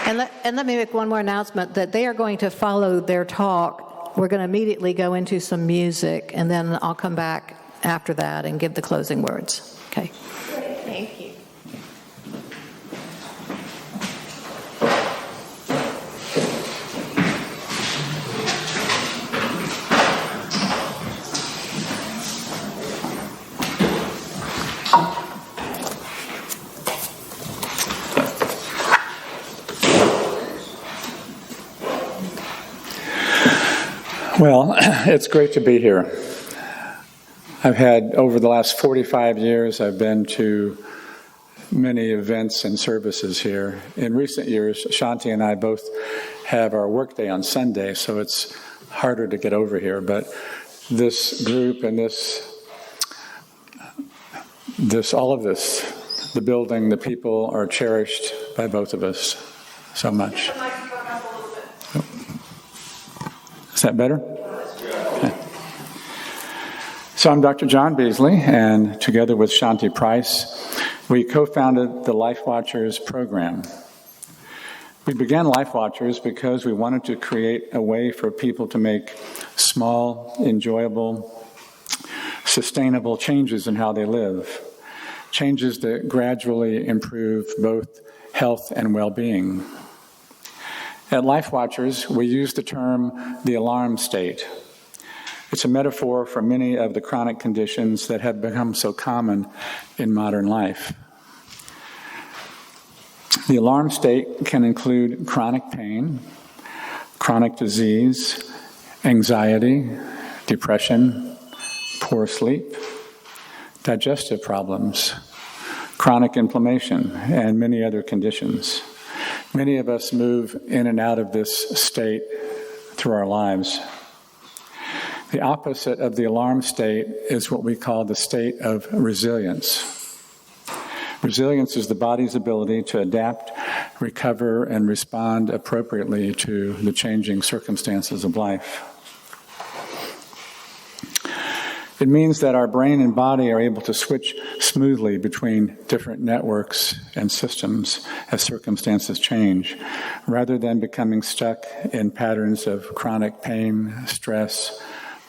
And let me make one more announcement, that they are going to follow their talk. We're going to immediately go into some music, and then I'll come back after that and give the closing words. Okay. Thank you. Well, it's great to be here. I've had, over the last 45 years, I've been to many events and services here. In recent years, Shanti and I both have our workday on Sunday, so it's harder to get over here. But this group and all of this, the building, the people are cherished by both of us so much. Is that better? Okay. So I'm Dr. John Beasley, and together with Shanti Price, we co-founded the LifeWatchers program. We began LifeWatchers because we wanted to create a way for people to make small, enjoyable, sustainable changes in how they live, changes that gradually improve both health and well-being. At LifeWatchers, we use the term the alarm state. It's a metaphor for many of the chronic conditions that have become so common in modern life. The alarm state can include chronic pain, chronic disease, anxiety, depression, poor sleep, digestive problems, chronic inflammation, and many other conditions. Many of us move in and out of this state through our lives. The opposite of the alarm state is what we call the state of resilience. Resilience is the body's ability to adapt, recover, and respond appropriately to the changing circumstances of life. It means that our brain and body are able to switch smoothly between different networks and systems as circumstances change, rather than becoming stuck in patterns of chronic pain, stress,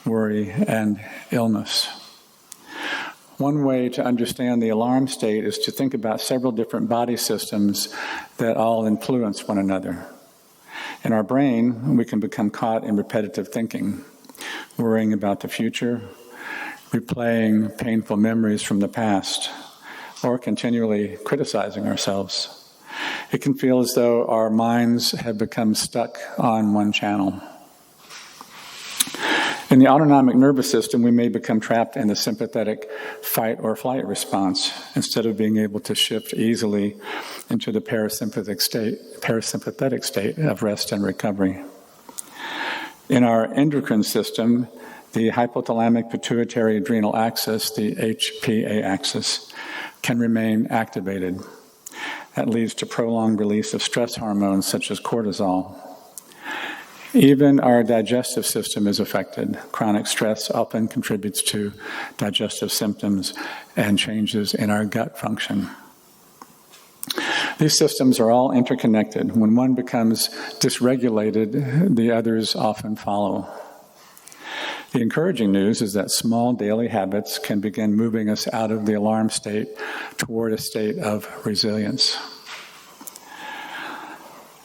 worry, and illness. One way to understand the alarm state is to think about several different body systems that all influence one another. In our brain, we can become caught in repetitive thinking, worrying about the future, replaying painful memories from the past, or continually criticizing ourselves. It can feel as though our minds have become stuck on one channel. In the autonomic nervous system, we may become trapped in the sympathetic fight or flight response instead of being able to shift easily into the parasympathetic state of rest and recovery. In our endocrine system, the hypothalamic pituitary adrenal axis, the HPA axis, can remain activated. That leads to prolonged release of stress hormones such as cortisol. Even our digestive system is affected. Chronic stress often contributes to digestive symptoms and changes in our gut function. These systems are all interconnected. When one becomes dysregulated, the others often follow. The encouraging news is that small daily habits can begin moving us out of the alarm state toward a state of resilience.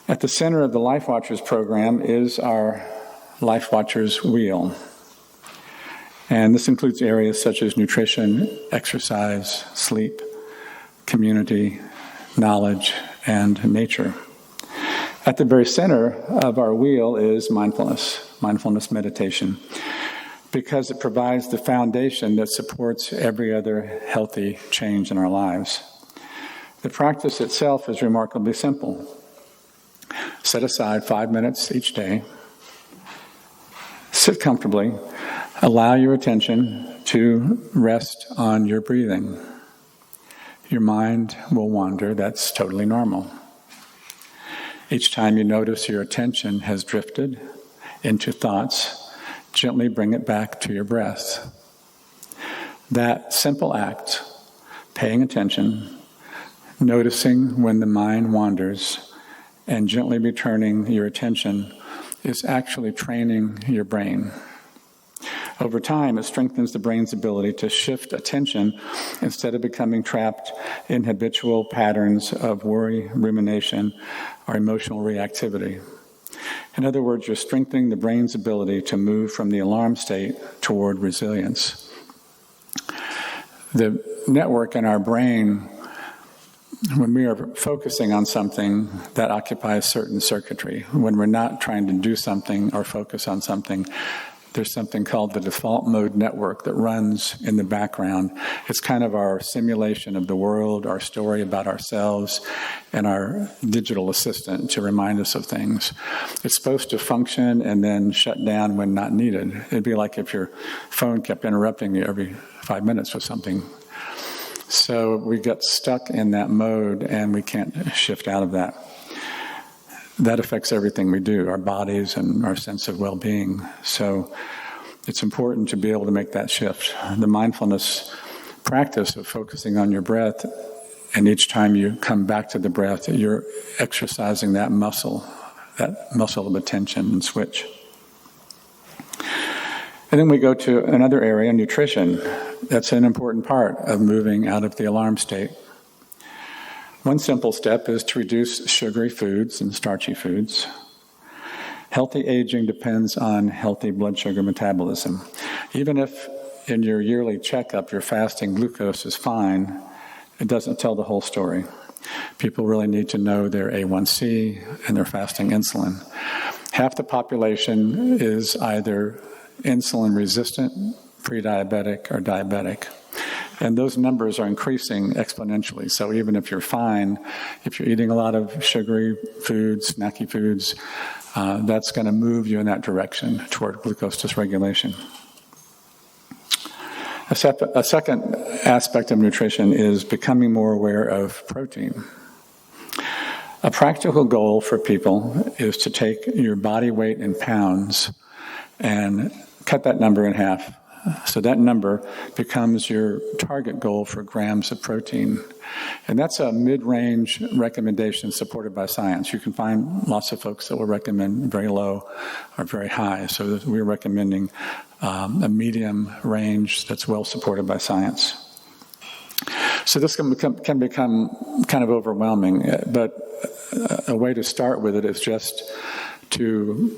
At the center of the LifeWatchers program is our LifeWatchers wheel. And this includes areas such as nutrition, exercise, sleep, community, knowledge, and nature. At the very center of our wheel is mindfulness meditation, because it provides the foundation that supports every other healthy change in our lives. The practice itself is remarkably simple. Set aside 5 minutes each day. Sit comfortably. Allow your attention to rest on your breathing. Your mind will wander. That's totally normal. Each time you notice your attention has drifted into thoughts, gently bring it back to your breath. That simple act, paying attention, noticing when the mind wanders, and gently returning your attention is actually training your brain. Over time, it strengthens the brain's ability to shift attention instead of becoming trapped in habitual patterns of worry, rumination, or emotional reactivity. In other words, you're strengthening the brain's ability to move from the alarm state toward resilience. The network in our brain, when we are focusing on something, that occupies certain circuitry. When we're not trying to do something or focus on something, there's something called the default mode network that runs in the background. It's kind of our simulation of the world, our story about ourselves, and our digital assistant to remind us of things. It's supposed to function and then shut down when not needed. It'd be like if your phone kept interrupting you every 5 minutes with something. So we get stuck in that mode and we can't shift out of that. That affects everything we do, our bodies and our sense of well-being. So it's important to be able to make that shift. The mindfulness practice of focusing on your breath, and each time you come back to the breath, you're exercising that muscle of attention and switch. And then we go to another area, nutrition. That's an important part of moving out of the alarm state. One simple step is to reduce sugary foods and starchy foods. Healthy aging depends on healthy blood sugar metabolism. Even if in your yearly checkup your fasting glucose is fine, it doesn't tell the whole story. People really need to know their A1C and their fasting insulin. Half the population is either insulin resistant, pre-diabetic, or diabetic. And those numbers are increasing exponentially. So even if you're fine, if you're eating a lot of sugary foods, snacky foods, that's going to move you in that direction toward glucose dysregulation. A second aspect of nutrition is becoming more aware of protein. A practical goal for people is to take your body weight in pounds and cut that number in half. So that number becomes your target goal for grams of protein. And that's a mid-range recommendation supported by science. You can find lots of folks that will recommend very low or very high. So we're recommending a medium range that's well supported by science. So this can become kind of overwhelming, but a way to start with it is just to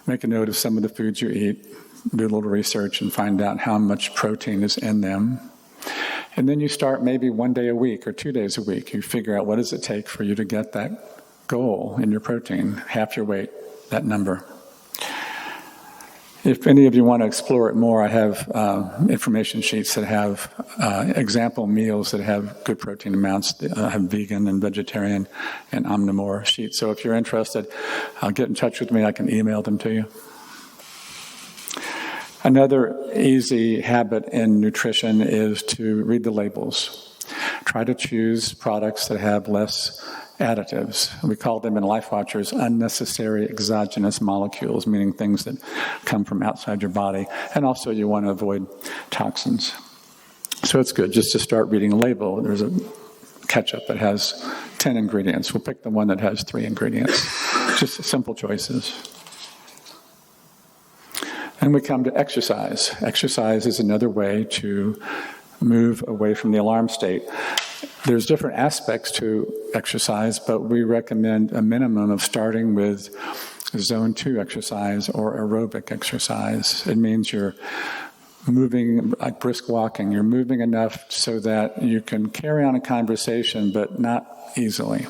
make a note of some of the foods you eat, do a little research and find out how much protein is in them. And then you start maybe 1 day a week or 2 days a week. You figure out what does it take for you to get that goal in your protein, half your weight, that number. If any of you want to explore it more, I have information sheets that have example meals that have good protein amounts. I have vegan and vegetarian and omnivore sheets. So if you're interested, get in touch with me. I can email them to you. Another easy habit in nutrition is to read the labels. Try to choose products that have less additives. We call them in LifeWatchers unnecessary exogenous molecules, meaning things that come from outside your body. And also you want to avoid toxins. So it's good just to start reading a label. There's a ketchup that has 10 ingredients. We'll pick the one that has 3 ingredients. Just simple choices. And we come to exercise. Exercise is another way to move away from the alarm state. There's different aspects to exercise, but we recommend a minimum of starting with zone 2 exercise or aerobic exercise. It means you're moving like brisk walking. You're moving enough so that you can carry on a conversation, but not easily.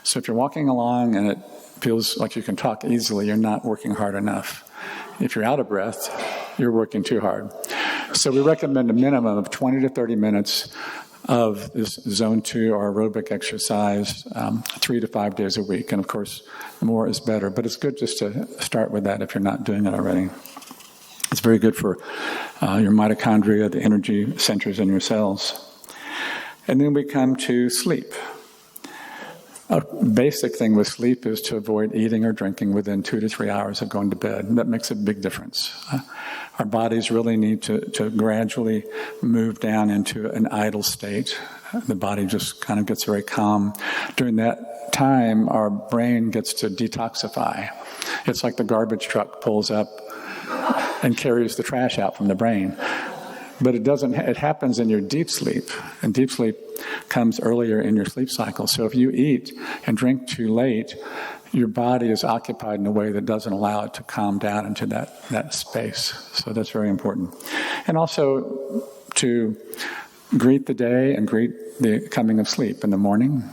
So if you're walking along and it feels like you can talk easily, you're not working hard enough. If you're out of breath, you're working too hard. So we recommend a minimum of 20 to 30 minutes of this zone 2 or aerobic exercise 3 to 5 days a week. And of course, more is better. But it's good just to start with that if you're not doing it already. It's very good for your mitochondria, the energy centers in your cells. And then we come to sleep. A basic thing with sleep is to avoid eating or drinking within 2 to 3 hours of going to bed. And that makes a big difference. Our bodies really need to gradually move down into an idle state. The body just kind of gets very calm. During that time, our brain gets to detoxify. It's like the garbage truck pulls up and carries the trash out from the brain. But it happens in your deep sleep, and deep sleep comes earlier in your sleep cycle. So if you eat and drink too late, your body is occupied in a way that doesn't allow it to calm down into that space. So that's very important. And also to greet the day and greet the coming of sleep in the morning.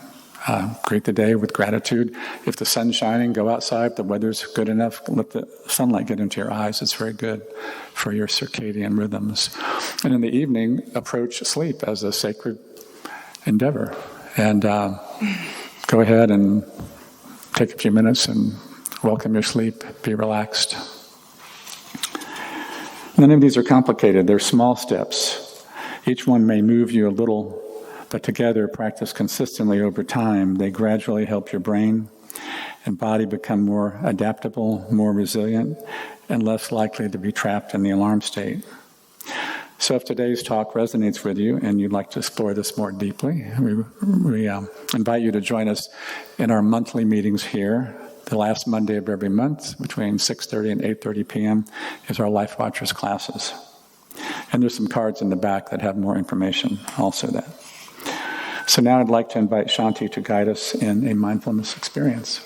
Greet the day with gratitude. If the sun's shining, go outside. If the weather's good enough, let the sunlight get into your eyes. It's very good for your circadian rhythms. And in the evening, approach sleep as a sacred endeavor. And go ahead and take a few minutes and welcome your sleep. Be relaxed. None of these are complicated. They're small steps. Each one may move you a little, but together, practiced consistently over time, they gradually help your brain and body become more adaptable, more resilient, and less likely to be trapped in the alarm state. So if today's talk resonates with you and you'd like to explore this more deeply, we invite you to join us in our monthly meetings here. The last Monday of every month, between 6:30 and 8:30 p.m., is our LifeWatchers classes. And there's some cards in the back that have more information also that. So now I'd like to invite Shanti to guide us in a mindfulness experience.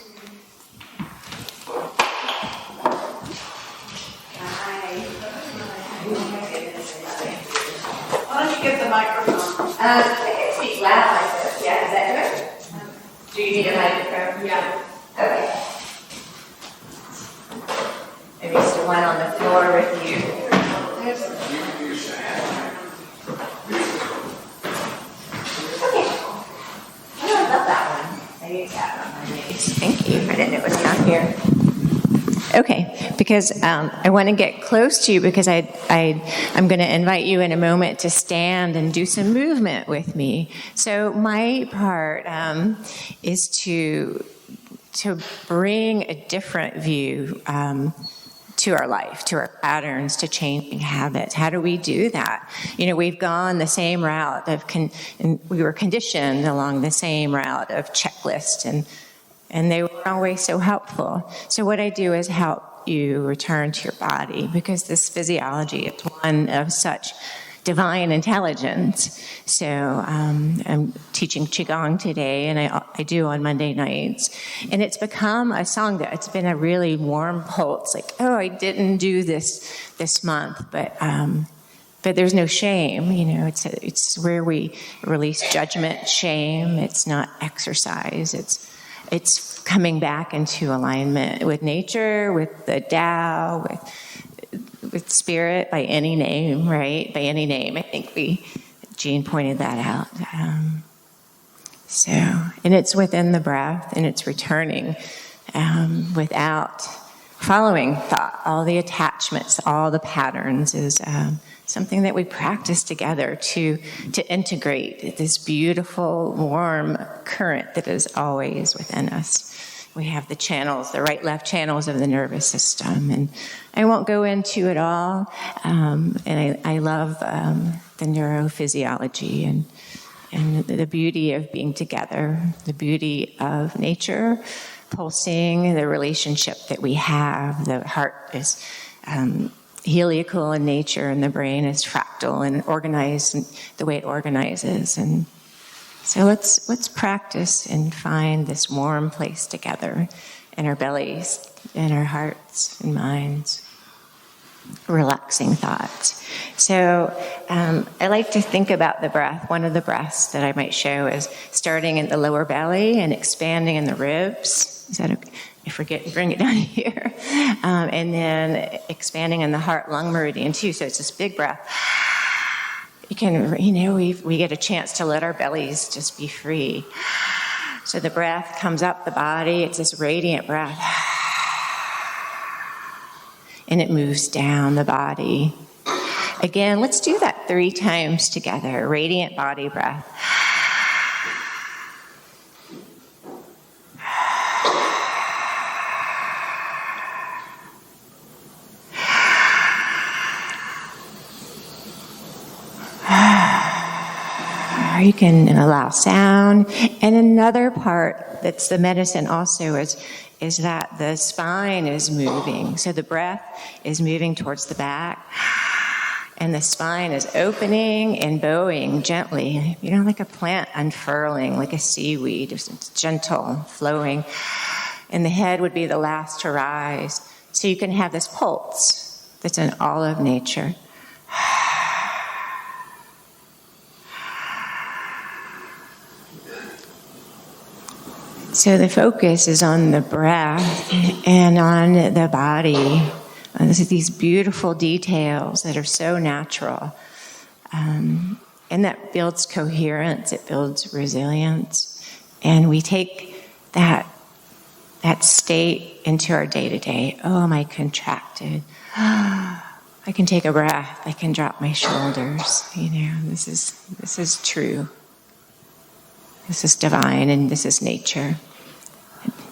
Why don't you get the microphone? I can speak loud like this. Yeah, is that good? Do you need a microphone? Yeah. Okay. Maybe just one on the floor with you. Thank you. I didn't know it was down here. Okay, because I want to get close to you because I'm going to invite you in a moment to stand and do some movement with me. So my part is to bring a different view to our life, to our patterns, to changing habits. How do we do that? You know, we've gone the same route and we were conditioned along the same route of checklist, and they were always so helpful. So what I do is help you return to your body, because this physiology is one of such divine intelligence. So I'm teaching Qigong today, and I do on Monday nights. And it's become a song that it's been a really warm pulse, like, oh, I didn't do this month, but there's no shame. You know, it's where we release judgment, shame. It's not exercise. It's coming back into alignment with nature, with the Tao, with spirit, by any name, right? By any name. I think Jean pointed that out. And it's within the breath, and it's returning without following thought. All the attachments, all the patterns is something that we practice together to integrate this beautiful, warm current that is always within us. We have the channels, the right-left channels of the nervous system, and I won't go into it all. And I love the neurophysiology and the beauty of being together, the beauty of nature, pulsing, the relationship that we have. The heart is heliacal in nature, and the brain is fractal and organized in the way it organizes. And so let's practice and find this warm place together in our bellies, in our hearts and minds. Relaxing thoughts. So I like to think about the breath. One of the breaths that I might show is starting in the lower belly and expanding in the ribs. Is that okay? I forget, bring it down here. And then expanding in the heart-lung meridian too. So it's this big breath. You can, we get a chance to let our bellies just be free. So the breath comes up the body. It's this radiant breath. And it moves down the body. Again, let's do that 3 times together. Radiant body breath. or you can allow sound. And another part that's the medicine also is that the spine is moving. So the breath is moving towards the back, and the spine is opening and bowing gently, like a plant unfurling, like a seaweed. It's gentle, flowing. And the head would be the last to rise. So you can have this pulse that's in all of nature. So the focus is on the breath and on the body. These beautiful details that are so natural. And that builds coherence, it builds resilience. And we take that state into our day-to-day. Oh, am I contracted? I can take a breath. I can drop my shoulders. This is true. This is divine, and this is nature.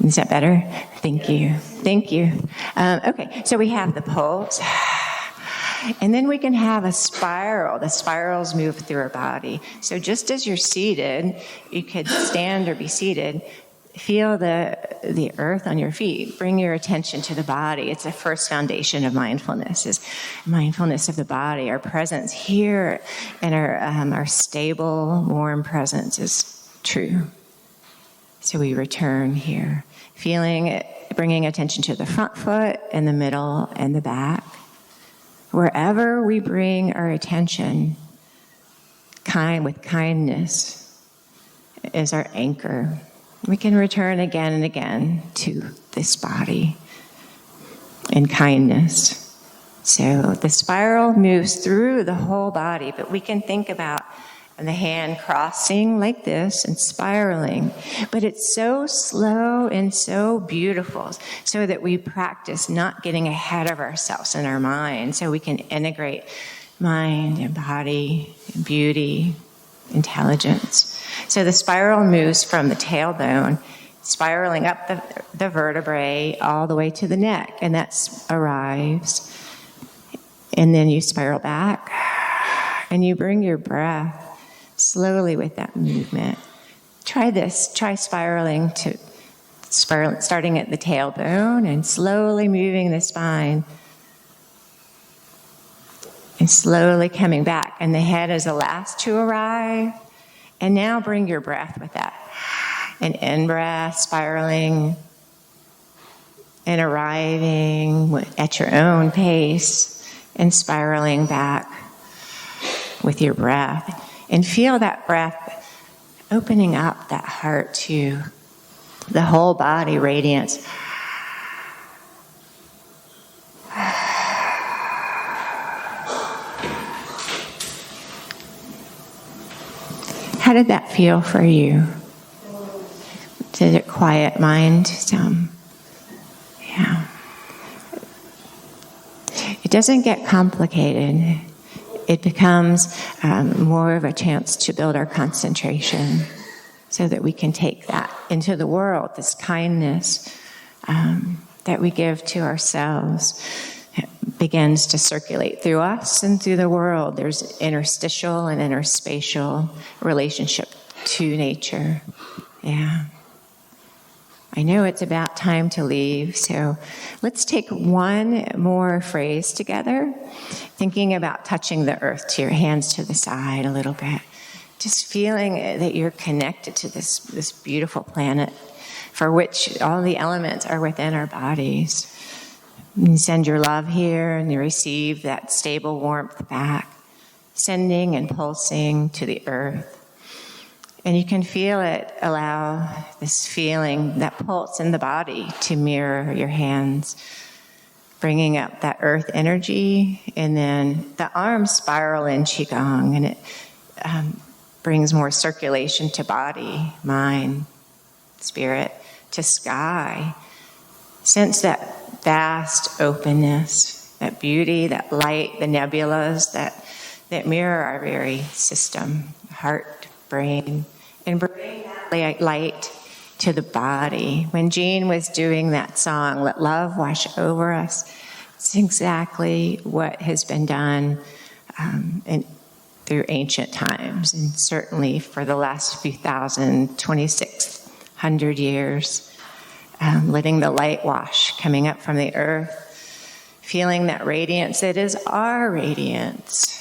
Is that better? Thank you. Thank you. Okay, so we have the pulse. And then we can have a spiral. The spirals move through our body. So just as you're seated, you could stand or be seated. Feel the earth on your feet. Bring your attention to the body. It's the first foundation of mindfulness, is mindfulness of the body. Our presence here and our stable, warm presence is true. So we return here, feeling it, bringing attention to the front foot and the middle and the back. Wherever we bring our attention, with kindness is our anchor. We can return again and again to this body in kindness. So the spiral moves through the whole body, but we can think about the hand crossing like this and spiraling. But it's so slow and so beautiful, so that we practice not getting ahead of ourselves in our mind, so we can integrate mind and body and beauty, intelligence. So the spiral moves from the tailbone, spiraling up the vertebrae all the way to the neck, and that arrives. And then you spiral back, and you bring your breath slowly with that movement. Try this. Try spiraling, starting at the tailbone and slowly moving the spine and slowly coming back. And the head is the last to arrive. And now bring your breath with that. An in-breath, spiraling and arriving at your own pace and spiraling back with your breath. And feel that breath opening up that heart to the whole body radiance. How did that feel for you? Did it quiet mind some? Yeah. It doesn't get complicated. It becomes more of a chance to build our concentration so that we can take that into the world, this kindness that we give to ourselves. It begins to circulate through us and through the world. There's interstitial and interspatial relationship to nature. Yeah. I know it's about time to leave, so let's take one more phrase together, thinking about touching the earth to your hands to the side a little bit. Just feeling that you're connected to this beautiful planet for which all the elements are within our bodies. You send your love here and you receive that stable warmth back, sending and pulsing to the earth. And you can feel it, allow this feeling, that pulse in the body to mirror your hands, bringing up that earth energy, and then the arms spiral in Qigong, and it brings more circulation to body, mind, spirit, to sky. Sense that vast openness, that beauty, that light, the nebulas that mirror our very system, heart, brain, and bring that light to the body. When Jean was doing that song, Let Love Wash Over Us, it's exactly what has been done. And through ancient times, and certainly for the last few 2,600 years, letting the light wash coming up from the earth, feeling that radiance that is our radiance,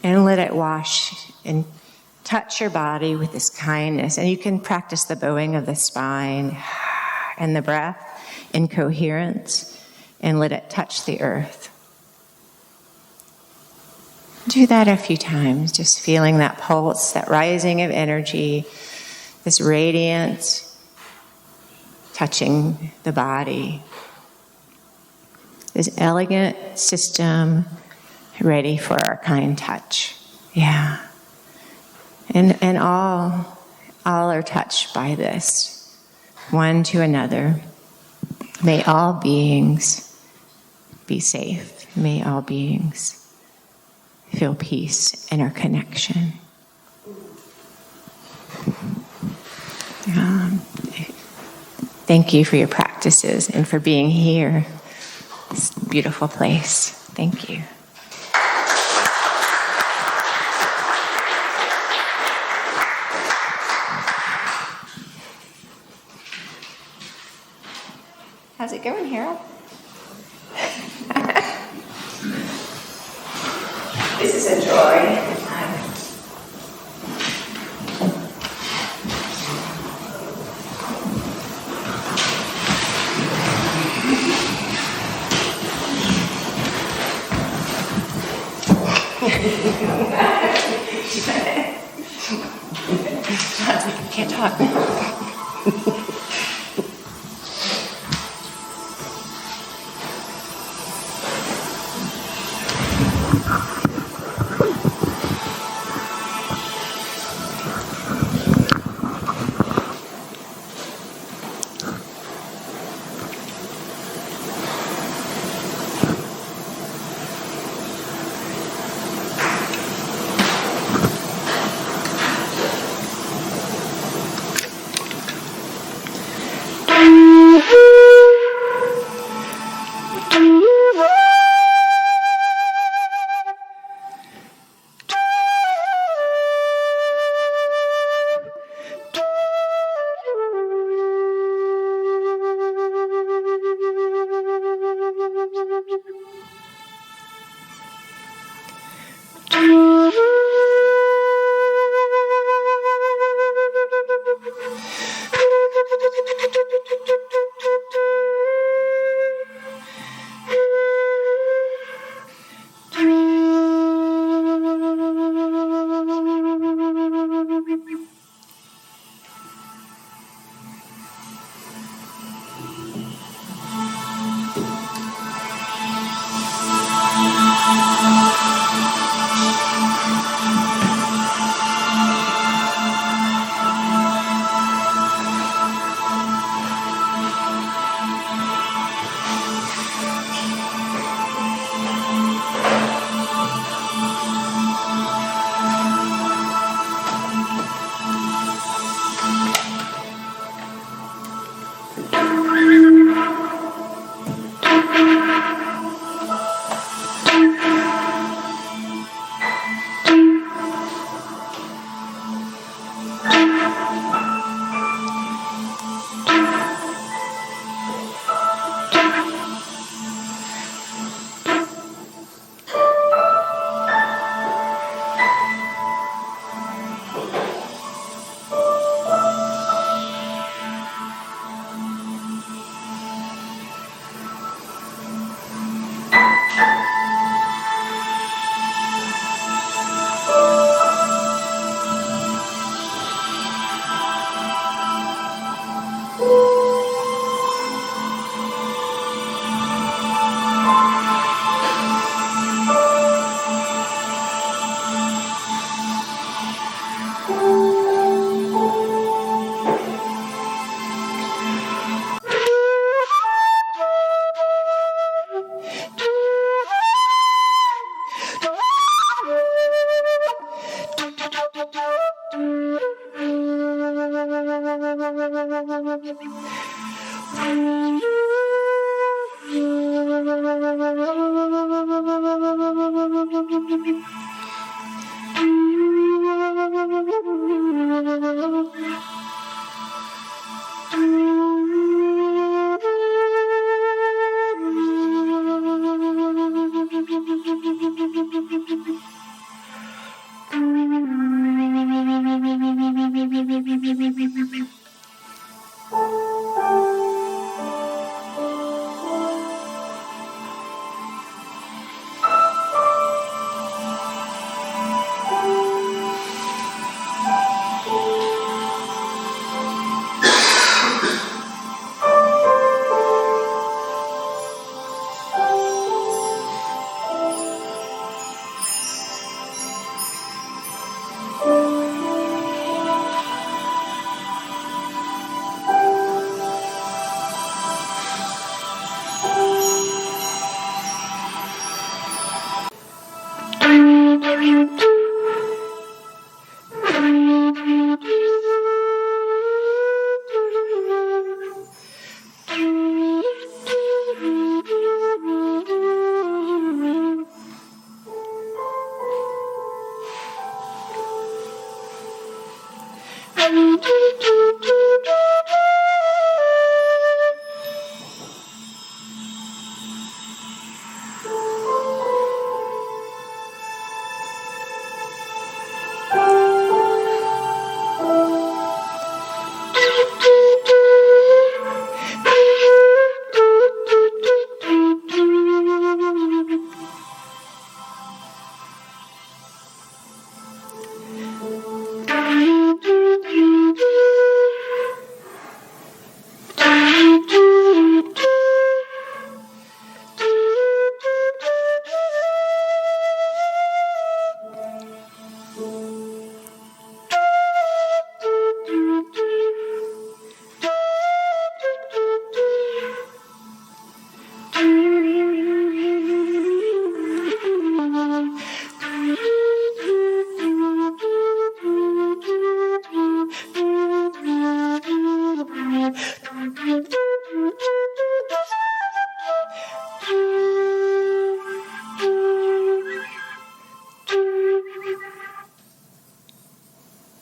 and let it wash and touch your body with this kindness. And you can practice the bowing of the spine and the breath in coherence, and let it touch the earth. Do that a few times, just feeling that pulse, that rising of energy, this radiance touching the body. This elegant system ready for our kind touch. Yeah. And all are touched by this, one to another. May all beings be safe. May all beings feel peace in our connection. Thank you for your practices and for being here. This beautiful place. Thank you. How's it going, Harold? This is a joy. Can't talk.